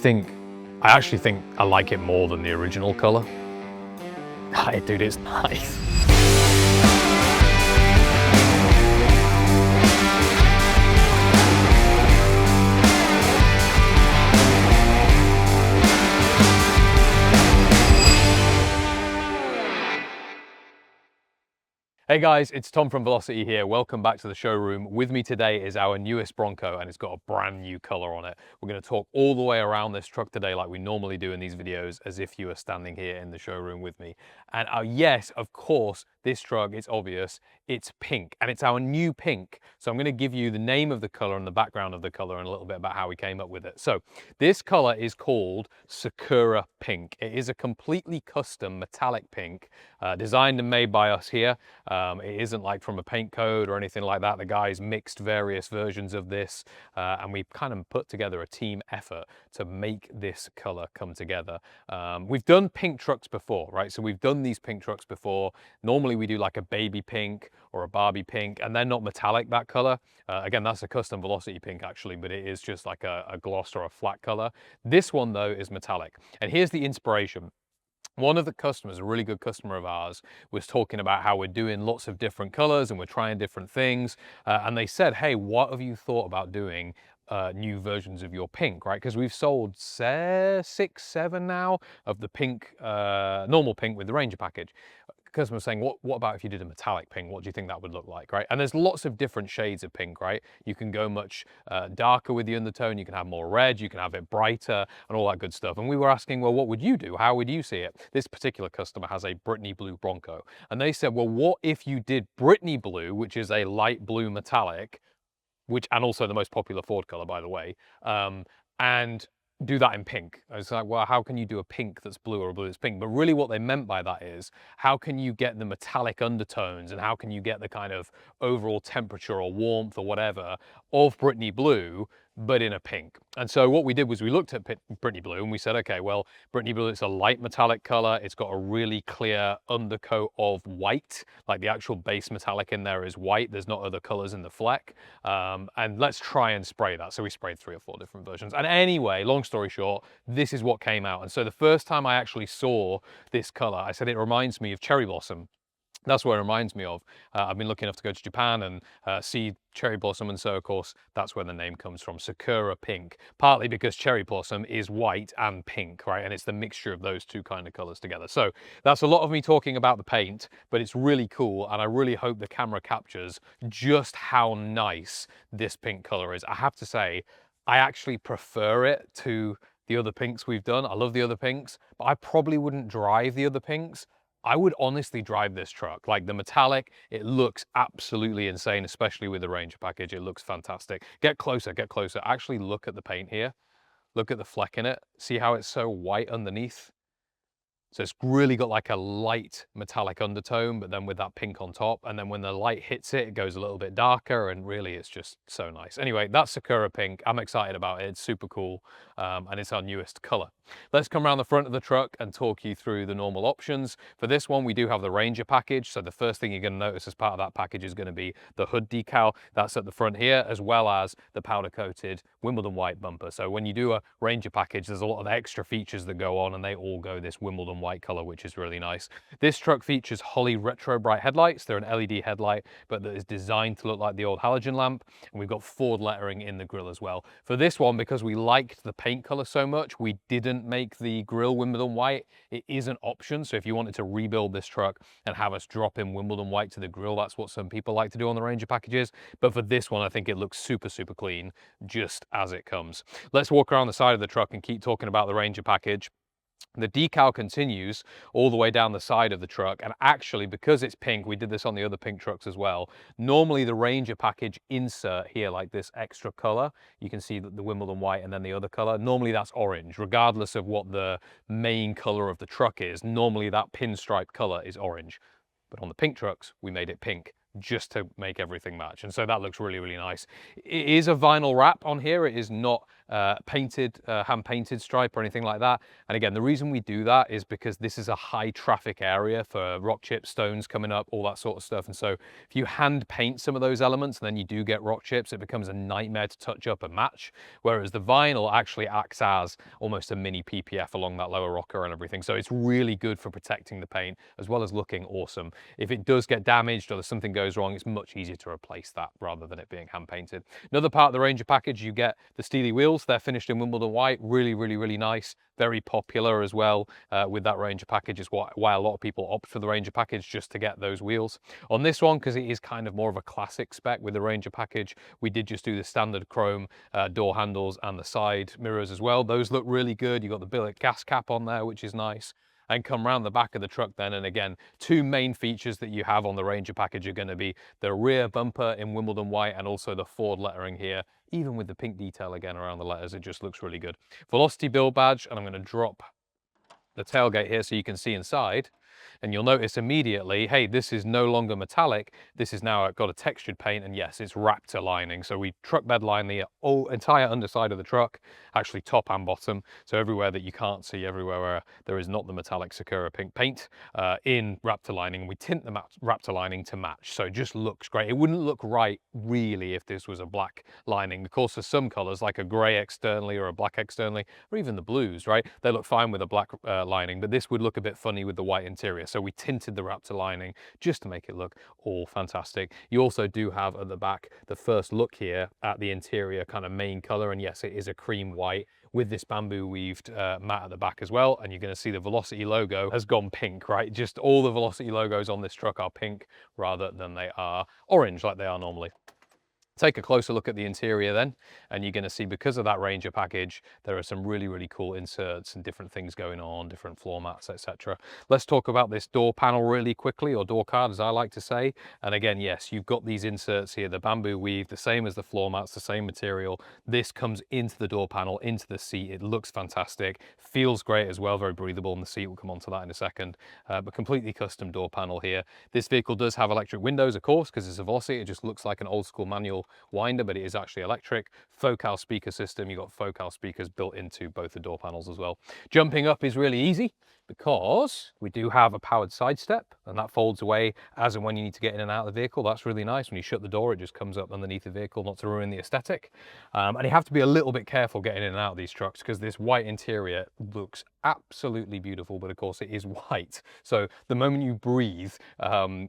actually think I like it more than the original color. Dude, it's nice. Hey guys, it's Tom from Velocity here. Welcome back to the showroom. With me today is our newest Bronco, and it's got a brand new color on it. We're going to talk all the way around this truck today like we normally do in these videos, as if you were standing here in the showroom with me. And yes, of course, this truck, it's obvious, it's pink, and it's our new pink. So I'm going to give you the name of the color and the background of the color and a little bit about how we came up with it. So this color is called Sakura Pink. It is a completely custom metallic pink, designed and made by us here. It isn't like from a paint code or anything like that. The guys mixed various versions of this, and we kind of put together a team effort to make this color come together. We've done pink trucks before, right? So we've done these pink trucks before. Normally we do like a baby pink or a Barbie pink, and they're not metallic, that color. Again, that's a custom Velocity pink actually, but it is just like a gloss or a flat color. This one though is metallic. And here's the inspiration. One of the customers, a really good customer of ours, was talking about how we're doing lots of different colors and we're trying different things. And they said, hey, what have you thought about doing new versions of your pink, right? Because we've sold 6, 7 now of the pink, normal pink with the Ranger package. Customer was saying, what about if you did a metallic pink? What do you think that would look like, right? And there's lots of different shades of pink, right? You can go much darker with the undertone, you can have more red, you can have it brighter and all that good stuff. And we were asking, well, what would you do? How would you see it? This particular customer has a Brittany Blue Bronco. And they said, well, what if you did Brittany Blue, which is a light blue metallic, and also the most popular Ford color, by the way, and do that in pink. I was like, well, how can you do a pink that's blue or a blue that's pink? But really what they meant by that is, how can you get the metallic undertones and how can you get the kind of overall temperature or warmth or whatever of Brittany Blue, but in a pink? And so what we did was we looked at Brittany Blue and we said, okay, well, Brittany Blue, it's a light metallic color. It's got a really clear undercoat of white, like the actual base metallic in there is white. There's not other colors in the fleck. And let's try and spray that. So we sprayed 3 or 4 different versions. And anyway, long story short, this is what came out. And so the first time I actually saw this color, I said, it reminds me of cherry blossom. That's what it reminds me of. I've been lucky enough to go to Japan and see cherry blossom, and so of course that's where the name comes from, Sakura Pink. Partly because cherry blossom is white and pink, right? And it's the mixture of those two kind of colors together. So that's a lot of me talking about the paint, but it's really cool, and I really hope the camera captures just how nice this pink color is. I have to say, I actually prefer it to the other pinks we've done. I love the other pinks, but I probably wouldn't drive the other pinks. I would honestly drive this truck. Like the metallic, it looks absolutely insane, especially with the Ranger package. It looks fantastic. Get closer, get closer. Actually look at the paint here. Look at the fleck in it. See how it's so white underneath? So it's really got like a light metallic undertone, but then with that pink on top. And then when the light hits it, it goes a little bit darker, and really it's just so nice. Anyway, that's Sakura Pink. I'm excited about it. It's super cool, and it's our newest color. Let's come around the front of the truck and talk you through the normal options. For this one, we do have the Ranger package. So the first thing you're going to notice as part of that package is going to be the hood decal. That's at the front here, as well as the powder coated Wimbledon White bumper. So when you do a Ranger package, there's a lot of extra features that go on, and they all go this Wimbledon White color, which is really nice. This truck features Holley retro bright headlights. They're an LED headlight, but that is designed to look like the old halogen lamp. And we've got Ford lettering in the grille as well. For this one, because we liked the paint color so much, we didn't make the grille Wimbledon White. It is an option. So if you wanted to rebuild this truck and have us drop in Wimbledon White to the grille, that's what some people like to do on the Ranger packages. But for this one, I think it looks super, super clean, just as it comes. Let's walk around the side of the truck and keep talking about the Ranger package. The decal continues all the way down the side of the truck, and actually, because it's pink, we did this on the other pink trucks as well. Normally the Ranger package insert here, like this extra color, you can see the Wimbledon White and then the other color, normally that's orange, regardless of what the main color of the truck is. Normally that pinstripe color is orange, but on the pink trucks we made it pink, just to make everything match. And so that looks really, really nice. It is a vinyl wrap on here. It is not hand painted stripe or anything like that. And again, the reason we do that is because this is a high traffic area for rock chips, stones coming up, all that sort of stuff. And so if you hand paint some of those elements and then you do get rock chips, it becomes a nightmare to touch up and match. Whereas the vinyl actually acts as almost a mini PPF along that lower rocker and everything. So it's really good for protecting the paint as well as looking awesome. If it does get damaged or something goes wrong, it's much easier to replace that rather than it being hand painted. Another part of the Ranger package, you get the Steely wheels. They're finished in Wimbledon White. Really, really, really nice. Very popular as well with that Ranger package, is why a lot of people opt for the Ranger package, just to get those wheels. On this one, because it is kind of more of a classic spec with the Ranger package, we did just do the standard chrome door handles and the side mirrors as well. Those look really good. You got the billet gas cap on there, which is nice. And come around the back of the truck then, and again, two main features that you have on the Ranger package are going to be the rear bumper in Wimbledon White and also the Ford lettering here. Even with the pink detail again around the letters, it just looks really good. Velocity build badge, and I'm going to drop the tailgate here so you can see inside. And you'll notice immediately, hey, this is no longer metallic. This is now got a textured paint, and yes, it's Raptor lining. So we truck bed line the entire underside of the truck, actually top and bottom. So everywhere that you can't see, everywhere where there is not the metallic Sakura Pink paint in Raptor lining, we tint the Raptor lining to match. So it just looks great. It wouldn't look right really if this was a black lining. Of course, for some colors like a gray externally or a black externally, or even the blues, right? They look fine with a black lining, but this would look a bit funny with the white interior. So we tinted the Raptor lining just to make it look all fantastic. You also do have at the back the first look here at the interior kind of main color, and yes, it is a cream white with this bamboo weaved mat at the back as well. And you're going to see the Velocity logo has gone pink, right? Just all the Velocity logos on this truck are pink rather than they are orange like they are normally. Take a closer look at the interior then, and you're going to see, because of that Ranger package, there are some really, really cool inserts and different things going on, different floor mats, etc. Let's talk about this door panel really quickly, or door card as I like to say. And again, yes, you've got these inserts here, the bamboo weave, the same as the floor mats, the same material. This comes into the door panel, into the seat. It looks fantastic, feels great as well, very breathable, and the seat will come onto that in a second. But completely custom door panel here. This vehicle does have electric windows, of course, because it's a Velocity. It just looks like an old school manual winder, but it is actually electric. Focal speaker system. You've got focal speakers built into both the door panels as well. Jumping up is really easy because we do have a powered side step, and that folds away as and when you need to get in and out of the vehicle. That's really nice. When you shut the door, it just comes up underneath the vehicle, not to ruin the aesthetic. And you have to be a little bit careful getting in and out of these trucks, because this white interior looks absolutely beautiful, but of course it is white. So the moment you breathe,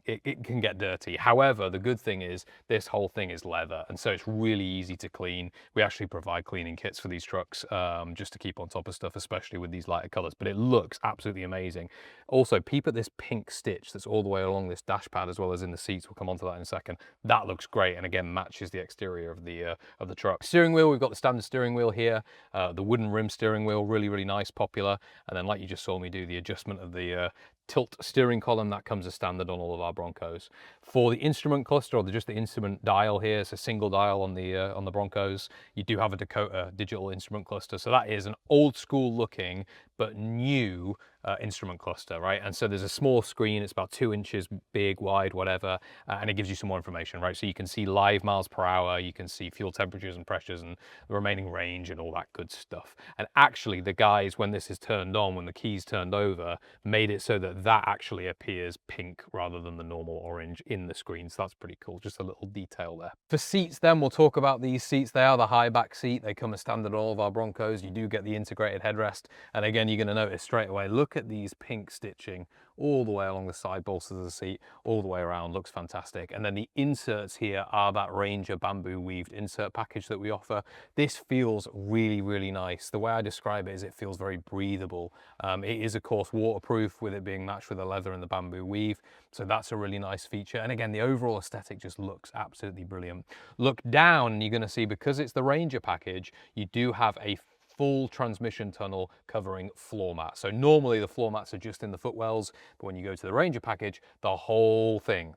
it can get dirty. However, the good thing is this whole thing is leather, and so it's really easy to clean. We actually provide cleaning kits for these trucks just to keep on top of stuff, especially with these lighter colors, but it looks absolutely amazing. Also, peep at this pink stitch that's all the way along this dash pad as well as in the seats. We'll come onto that in a second. That looks great, and again matches the exterior of the truck. Steering wheel, we've got the standard steering wheel here, the wooden rim steering wheel, really, really nice, popular. And then, like you just saw me do, the adjustment of the tilt steering column, that comes as standard on all of our Broncos. For the instrument cluster, or just the instrument dial here, it's a single dial on the Broncos. You do have a Dakota digital instrument cluster, so that is an old school looking but new instrument cluster, right? And so there's a small screen, it's about 2 inches big, wide, whatever, and it gives you some more information, right? So you can see live miles per hour, you can see fuel temperatures and pressures and the remaining range and all that good stuff. And actually the guys, when this is turned on, when the key's turned over, made it so that that actually appears pink rather than the normal orange in the screen. So that's pretty cool, just a little detail there. For seats then, we'll talk about these seats. They are the high back seat. They come as standard on all of our Broncos. You do get the integrated headrest. And again, you're going to notice straight away, look at these pink stitching all the way along the side bolsters of the seat, all the way around, looks fantastic. And then the inserts here are that Ranger bamboo weaved insert package that we offer. This feels really, really nice. The way I describe it is it feels very breathable. It is of course waterproof with it being matched with the leather and the bamboo weave. So that's a really nice feature. And again, the overall aesthetic just looks absolutely brilliant. Look down and you're going to see, because it's the Ranger package, you do have a full transmission tunnel covering floor mat. So normally the floor mats are just in the footwells, but when you go to the Ranger package, the whole thing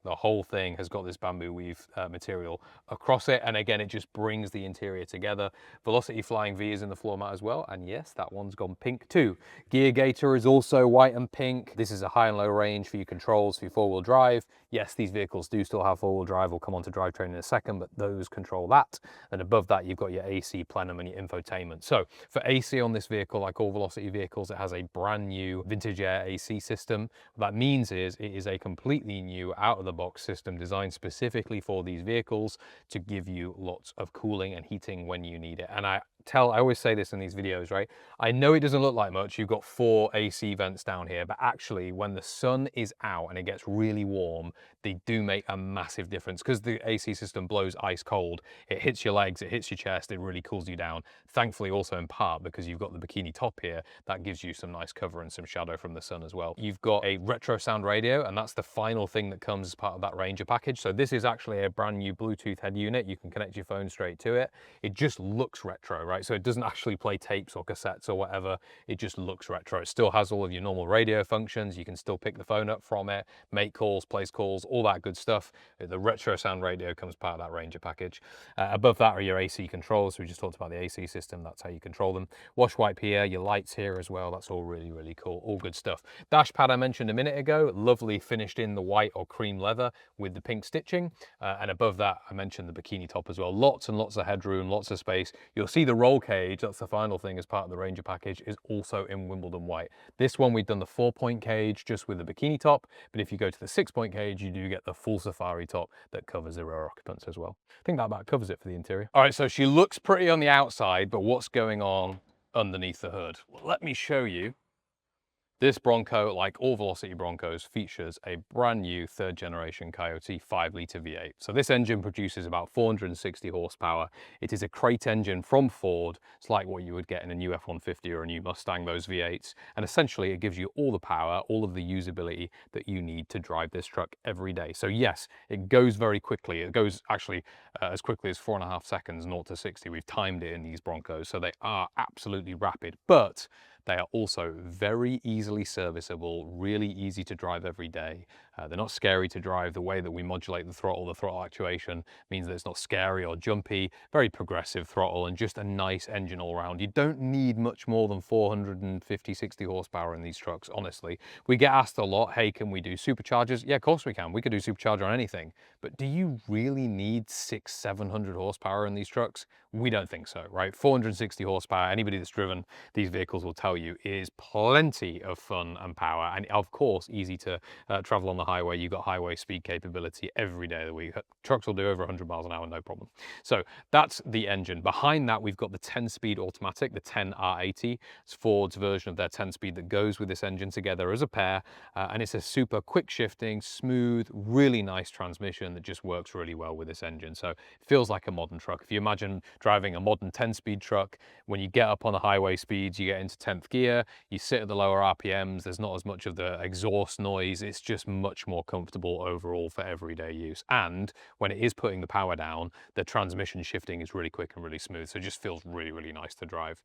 has got this bamboo weave material across it. And again, it just brings the interior together. Velocity Flying V is in the floor mat as well. And yes, that one's gone pink too. Gear Gator is also white and pink. This is a high and low range for your controls for your four-wheel drive. Yes, these vehicles do still have four-wheel drive. We'll come on to drivetrain in a second, but those control that. And above that, you've got your AC plenum and your infotainment. So for AC on this vehicle, like all Velocity vehicles, it has a brand new vintage air AC system. What that means is it is a completely new out-of-the-box system designed specifically for these vehicles to give you lots of cooling and heating when you need it. And I always say this in these videos, right? I know it doesn't look like much. You've got 4 AC vents down here, but actually when the sun is out and it gets really warm, they do make a massive difference because the AC system blows ice cold. It hits your legs, it hits your chest, it really cools you down. Thankfully also in part because you've got the bikini top here, that gives you some nice cover and some shadow from the sun as well. You've got a RetroSound radio, and that's the final thing that comes as part of that Ranger package. So this is actually a brand new Bluetooth head unit. You can connect your phone straight to it. It just looks retro, right? So it doesn't actually play tapes or cassettes or whatever. It just looks retro. It still has all of your normal radio functions. You can still pick the phone up from it, make calls, place calls, all that good stuff. The RetroSound radio comes part of that Ranger package. Above that are your AC controls. So we just talked about the AC system. That's how you control them. Wash wipe here, your lights here as well. That's all really, really cool. All good stuff. Dash pad I mentioned a minute ago, lovely finished in the white or cream leather with the pink stitching. And above that, I mentioned the bikini top as well. Lots and lots of headroom, lots of space. You'll see the roll cage, that's the final thing as part of the Ranger package, is also in Wimbledon White. This one, we've done the 4-point cage just with the bikini top, but if you go to the 6-point cage, you do get the full safari top that covers the rear occupants as well. I think that about covers it for the interior. All right, so she looks pretty on the outside, but what's going on underneath the hood? Well, let me show you. This Bronco, like all Velocity Broncos, features a brand new 3rd generation Coyote 5-litre V8. So this engine produces about 460 horsepower. It is a crate engine from Ford. It's like what you would get in a new F-150 or a new Mustang, those V8s. And essentially it gives you all the power, all of the usability that you need to drive this truck every day. So yes, it goes very quickly. It goes actually as quickly as 4.5 seconds, 0 to 60. We've timed it in these Broncos, so they are absolutely rapid. But they are also very easily serviceable, really easy to drive every day. They're not scary to drive. The way that we modulate the throttle actuation means that it's not scary or jumpy, very progressive throttle and just a nice engine all around. You don't need much more than 450, 60 horsepower in these trucks, honestly. We get asked a lot, hey, can we do superchargers? Yeah, of course we can. We could do supercharger on anything. But do you really need 600, 700 horsepower in these trucks? We don't think so, right? 460 horsepower, anybody that's driven these vehicles will tell you is plenty of fun and power, and of course easy to travel on the highway. You've got highway speed capability every day of the week. Trucks will do over 100 miles an hour, no problem. So that's the engine. Behind that, we've got the 10-speed automatic, the 10R80. It's Ford's version of their 10-speed that goes with this engine together as a pair, and it's a super quick shifting, smooth, really nice transmission that just works really well with this engine. So it feels like a modern truck. If you imagine driving a modern 10-speed truck, when you get up on the highway speeds, you get into 10th gear, you sit at the lower RPMs, there's not as much of the exhaust noise. It's just much more comfortable overall for everyday use. And when it is putting the power down, the transmission shifting is really quick and really smooth. So it just feels really, really nice to drive.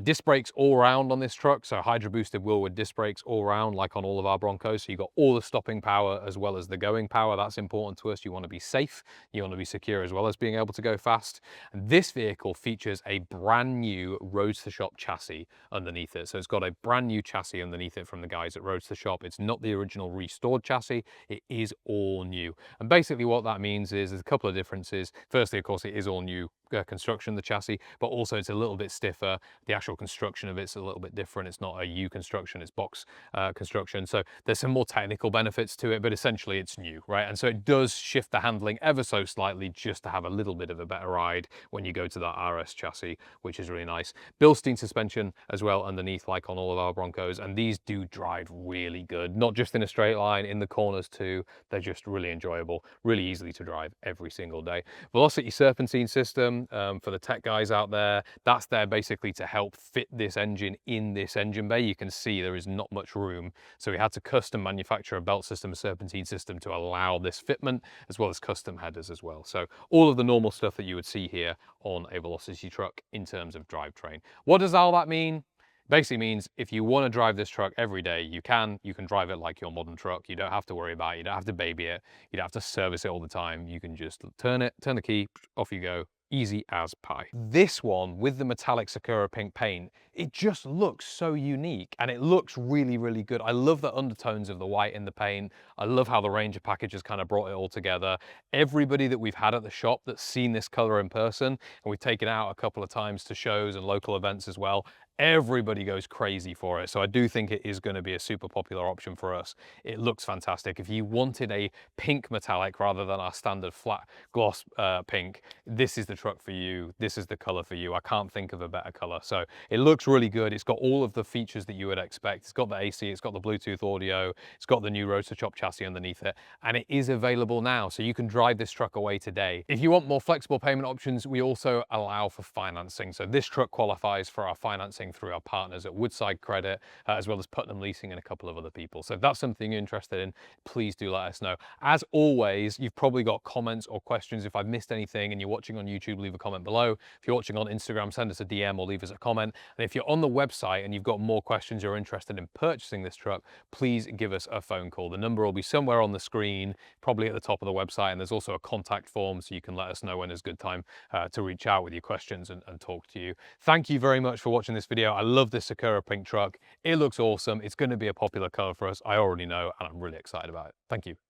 Disc brakes all round on this truck. So hydro boosted wheelwood disc brakes all round, like on all of our Broncos. So you've got all the stopping power as well as the going power. That's important to us. You want to be safe. You want to be secure as well as being able to go fast. And this vehicle features a brand new Roads to Shop chassis underneath it. So it's got a brand new chassis underneath it from the guys at Roads to Shop. It's not the original restored chassis. It is all new. And basically what that means is there's a couple of differences. Firstly, of course, it is all new construction, the chassis, but also it's a little bit stiffer. The actual construction of it's a little bit different. It's not a U construction, it's box construction. So there's some more technical benefits to it, but essentially it's new, right? And so it does shift the handling ever so slightly just to have a little bit of a better ride when you go to that RS chassis, which is really nice. Bilstein suspension as well underneath, like on all of our Broncos, and these do drive really good, not just in a straight line, in the corners too. They're just really enjoyable, really easily to drive every single day. Velocity serpentine system, system for the tech guys out there. That's there basically to help fit this engine in this engine bay. You can see there is not much room. So we had to custom manufacture a belt system, a serpentine system to allow this fitment, as well as custom headers as well. So all of the normal stuff that you would see here on a Velocity truck in terms of drivetrain. What does all that mean? Basically means if you want to drive this truck every day, you can drive it like your modern truck. You don't have to worry about it. You don't have to baby it. You don't have to service it all the time. You can just turn the key, off you go. Easy as pie. This one with the metallic Sakura Pink paint, it just looks so unique and it looks really, really good. I love the undertones of the white in the paint. I love how the Ranger package has kind of brought it all together. Everybody that we've had at the shop that's seen this color in person, and we've taken it out a couple of times to shows and local events as well, everybody goes crazy for it. So I do think it is going to be a super popular option for us. It looks fantastic. If you wanted a pink metallic rather than our standard flat gloss pink, this is the truck for you. This is the color for you. I can't think of a better color. So it looks really good. It's got all of the features that you would expect. It's got the AC, it's got the Bluetooth audio, it's got the new rotor chop chassis underneath it, and it is available now. So you can drive this truck away today. If you want more flexible payment options, we also allow for financing. So this truck qualifies for our financing through our partners at Woodside Credit, as well as Putnam Leasing and a couple of other people. So if that's something you're interested in, please do let us know. As always, you've probably got comments or questions. If I've missed anything and you're watching on YouTube, leave a comment below. If you're watching on Instagram, send us a DM or leave us a comment. And if you're on the website and you've got more questions, you're interested in purchasing this truck, please give us a phone call. The number will be somewhere on the screen, probably at the top of the website. And there's also a contact form so you can let us know when is a good time to reach out with your questions and talk to you. Thank you very much for watching this video. I love this Sakura Pink truck. It looks awesome. It's going to be a popular color for us. I already know, and I'm really excited about it. Thank you.